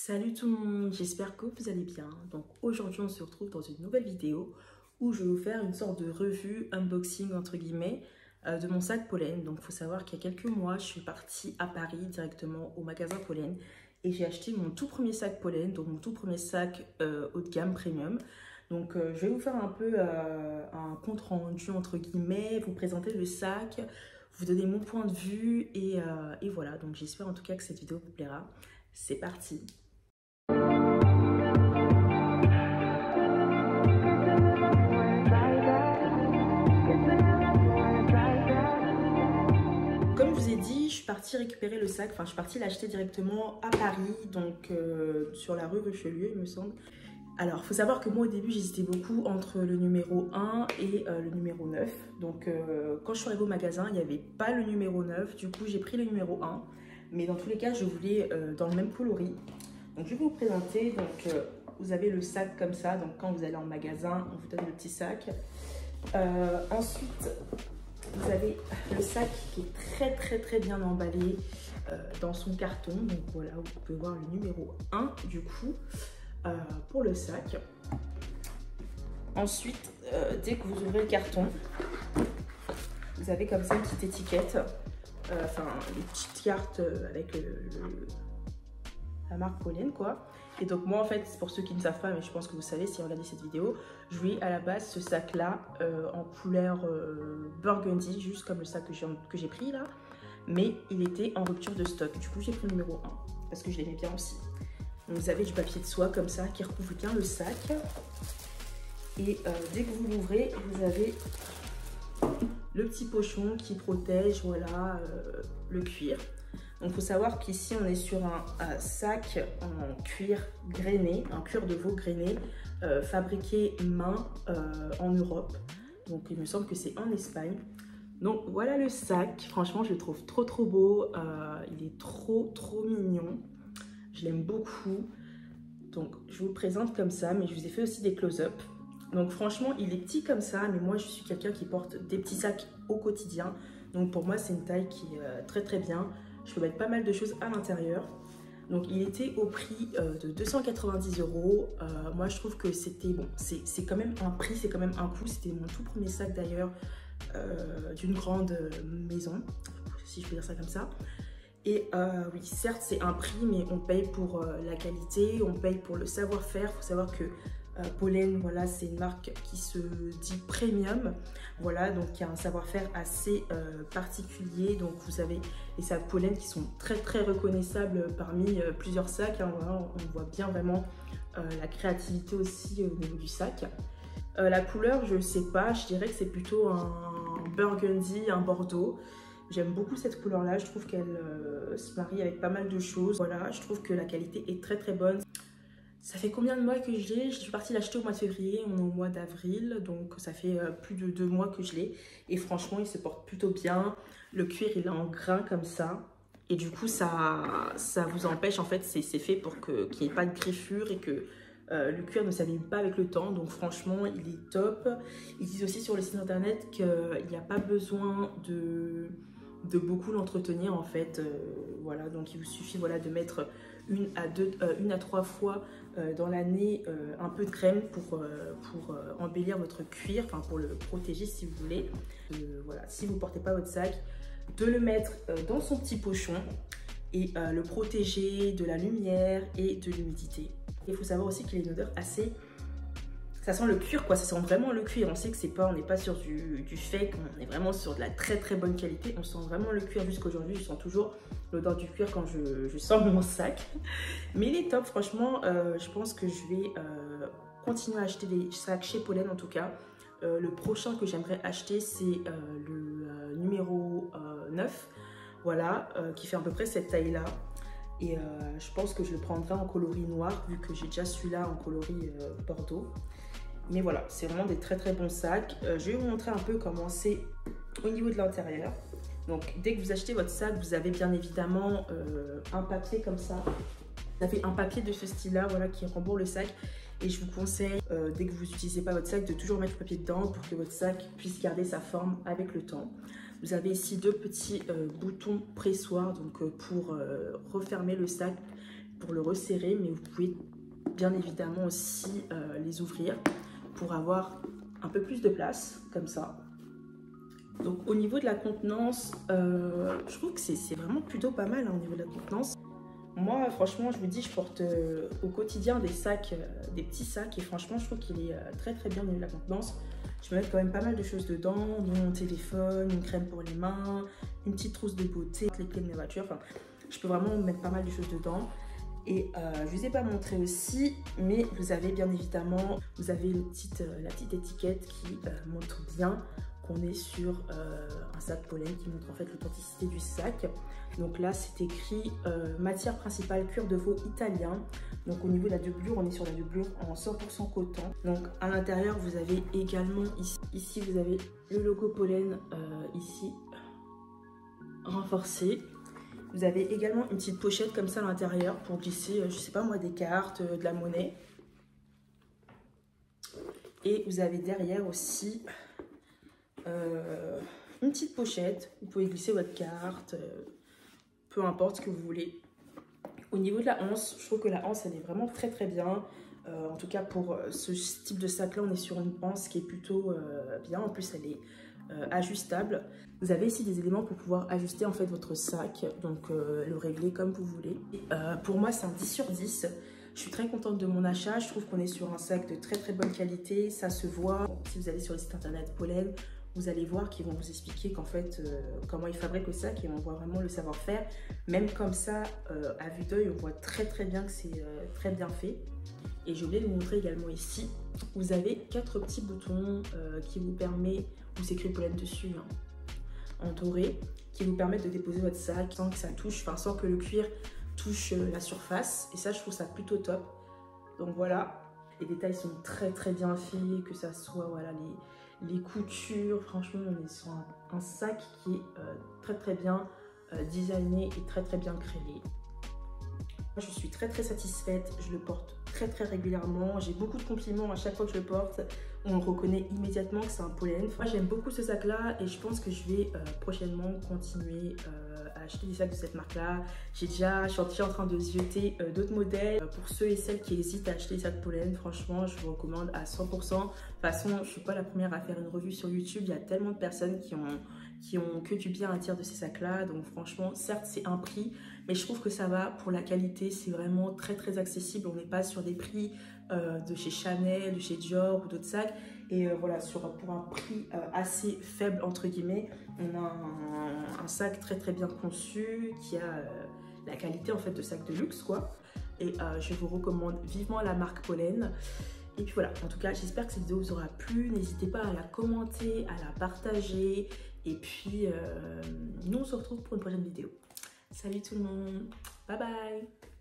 Salut tout le monde, j'espère que vous allez bien. Donc aujourd'hui on se retrouve dans une nouvelle vidéo où je vais vous faire une sorte de revue, unboxing entre guillemets de mon sac Pollen. Donc il faut savoir qu'il y a quelques mois je suis partie à Paris directement au magasin Pollen et j'ai acheté mon tout premier sac Pollen, donc mon tout premier sac haut de gamme premium. Donc je vais vous faire un peu un compte rendu entre guillemets, vous présenter le sac, vous donner mon point de vue et voilà. Donc j'espère en tout cas que cette vidéo vous plaira. C'est parti! Comme je vous ai dit, je suis partie récupérer le sac, enfin je suis partie l'acheter directement à Paris, donc sur la rue Richelieu il me semble. Alors il faut savoir que moi au début j'hésitais beaucoup entre le numéro 1 et le numéro 9. Donc quand je suis arrivée au magasin il n'y avait pas le numéro 9, du coup j'ai pris le numéro 1. Mais dans tous les cas je voulais dans le même coloris. Donc je vais vous présenter, donc vous avez le sac comme ça, donc quand vous allez en magasin on vous donne le petit sac. Ensuite vous avez le sac qui est très bien emballé dans son carton. Donc voilà, vous pouvez voir le numéro 1 du coup pour le sac. Ensuite, dès que vous ouvrez le carton, vous avez comme ça une petite étiquette, enfin les petites cartes avec la marque Pollen quoi. Et donc moi en fait, pour ceux qui ne savent pas, mais je pense que vous savez si vous regardez cette vidéo, je voulais à la base ce sac là en couleur burgundy, juste comme le sac que j'ai pris là, mais il était en rupture de stock. Du coup j'ai pris le numéro 1 parce que je l'aimais bien aussi. Donc vous avez du papier de soie comme ça qui recouvre bien le sac. Et dès que vous l'ouvrez, vous avez le petit pochon qui protège voilà, le cuir. Donc il faut savoir qu'ici on est sur un sac en cuir grainé, un cuir de veau grainé, fabriqué main en Europe. Donc il me semble que c'est en Espagne. Donc voilà le sac, franchement je le trouve trop beau, il est trop mignon, je l'aime beaucoup. Donc je vous le présente comme ça, mais je vous ai fait aussi des close-up. Donc franchement il est petit comme ça, mais moi je suis quelqu'un qui porte des petits sacs au quotidien. Donc pour moi c'est une taille qui est très bien. Je peux mettre pas mal de choses à l'intérieur. Donc il était au prix de 290 €. Moi je trouve que c'était bon, c'est quand même un prix, c'est quand même un coût. C'était mon tout premier sac d'ailleurs d'une grande maison, si je peux dire ça comme ça. Et oui, certes c'est un prix, mais on paye pour la qualité, on paye pour le savoir-faire. Il faut savoir que Pollen, voilà, c'est une marque qui se dit premium, voilà, donc il y a un savoir-faire assez particulier. Donc vous avez les sacs Pollen qui sont très reconnaissables parmi plusieurs sacs, hein, voilà, on voit bien vraiment la créativité aussi au niveau du sac. La couleur, je sais pas, je dirais que c'est plutôt un burgundy, un bordeaux. J'aime beaucoup cette couleur là, je trouve qu'elle se marie avec pas mal de choses. Voilà, je trouve que la qualité est très bonne. Ça fait combien de mois que je l'ai? Je suis partie l'acheter au mois de février, on est au mois d'avril, donc ça fait plus de 2 mois que je l'ai. Et franchement, il se porte plutôt bien. Le cuir, il est en grain comme ça. Et du coup, ça vous empêche, en fait, c'est fait pour qu'il n'y ait pas de griffure et que le cuir ne s'abîme pas avec le temps. Donc franchement, il est top. Ils disent aussi sur le site internet qu'il n'y a pas besoin de beaucoup l'entretenir en fait. Voilà, donc il vous suffit voilà, de mettre une à 3 fois dans l'année un peu de crème pour embellir votre cuir, enfin pour le protéger si vous voulez. Voilà, si vous ne portez pas votre sac, de le mettre dans son petit pochon et le protéger de la lumière et de l'humidité. Il faut savoir aussi qu'il a une odeur assez... Ça sent le cuir quoi, ça sent vraiment le cuir. On sait que c'est pas, on n'est pas sur du fake, on est vraiment sur de la très bonne qualité. On sent vraiment le cuir jusqu'aujourd'hui, je sens toujours l'odeur du cuir quand je sens mon sac. Mais il est top, franchement, je pense que je vais continuer à acheter des sacs chez Pollen en tout cas. Le prochain que j'aimerais acheter, c'est le numéro 9, voilà, qui fait à peu près cette taille-là. Et je pense que je le prendrai en coloris noir, vu que j'ai déjà celui-là en coloris bordeaux. Mais voilà, c'est vraiment des très bons sacs. Je vais vous montrer un peu comment c'est au niveau de l'intérieur. Donc dès que vous achetez votre sac, vous avez bien évidemment un papier comme ça. Vous avez un papier de ce style-là, voilà, qui rembourre le sac. Et je vous conseille, dès que vous n'utilisez pas votre sac, de toujours mettre le papier dedans pour que votre sac puisse garder sa forme avec le temps. Vous avez ici deux petits boutons pressoirs donc, pour refermer le sac pour le resserrer, mais vous pouvez bien évidemment aussi les ouvrir pour avoir un peu plus de place, comme ça. Donc au niveau de la contenance, je trouve que c'est vraiment plutôt pas mal hein, au niveau de la contenance. Moi franchement je vous dis, je porte au quotidien des sacs, des petits sacs, et franchement je trouve qu'il est très bien au niveau de la contenance. Je peux mettre quand même pas mal de choses dedans, mon téléphone, une crème pour les mains, une petite trousse de beauté, les clés de mes voitures, enfin je peux vraiment mettre pas mal de choses dedans. Et je vous ai pas montré aussi, mais vous avez bien évidemment, vous avez la petite étiquette qui montre bien qu'on est sur un sac pollen, qui montre en fait l'authenticité du sac. Donc là c'est écrit matière principale cuir de veau italien. Donc au niveau de la doublure, on est sur la doublure en 100% coton. Donc à l'intérieur vous avez également ici vous avez le logo pollen ici renforcé. Vous avez également une petite pochette comme ça à l'intérieur pour glisser, je sais pas moi, des cartes, de la monnaie. Et vous avez derrière aussi une petite pochette. Vous pouvez glisser votre carte, peu importe ce que vous voulez. Au niveau de la anse, je trouve que la anse elle est vraiment très bien. En tout cas pour ce type de sac là, on est sur une anse qui est plutôt bien. En plus elle est ajustable. Vous avez ici des éléments pour pouvoir ajuster en fait votre sac, donc le régler comme vous voulez. Pour moi c'est un 10 sur 10. Je suis très contente de mon achat. Je trouve qu'on est sur un sac de très bonne qualité, ça se voit. Si vous allez sur le site internet Pollen, vous allez voir qu'ils vont vous expliquer qu'en fait comment ils fabriquent le sac, et on voit vraiment le savoir-faire. Même comme ça, à vue d'œil, on voit très bien que c'est très bien fait. Et j'ai oublié de vous montrer également ici, vous avez 4 petits boutons qui vous permettent, où c'est écrit Pollen dessus, hein, en doré, qui vous permettent de déposer votre sac sans que ça touche, enfin sans que le cuir touche la surface. Et ça, je trouve ça plutôt top. Donc voilà, les détails sont très bien faits, que ça soit voilà les coutures. Franchement, on est sur un sac qui est très bien designé et très bien créé. Je suis très satisfaite, je le porte très régulièrement, j'ai beaucoup de compliments à chaque fois que je le porte, on le reconnaît immédiatement que c'est un pollen. Moi j'aime beaucoup ce sac là, et je pense que je vais prochainement continuer à acheter des sacs de cette marque là. Je suis déjà en train de zioter d'autres modèles. Pour ceux et celles qui hésitent à acheter des sacs pollen, franchement je vous recommande à 100%. De toute façon je suis pas la première à faire une revue sur YouTube, il y a tellement de personnes qui ont que du bien à dire de ces sacs là. Donc franchement certes c'est un prix, mais je trouve que ça va, pour la qualité c'est vraiment très accessible. On n'est pas sur des prix de chez Chanel, de chez Dior ou d'autres sacs, et voilà, pour un prix assez faible entre guillemets, on a un sac très bien conçu qui a la qualité en fait de sac de luxe quoi. Et je vous recommande vivement la marque Pollen. Et puis voilà, en tout cas j'espère que cette vidéo vous aura plu. N'hésitez pas à la commenter, à la partager, et puis nous on se retrouve pour une prochaine vidéo. Salut tout le monde, bye bye.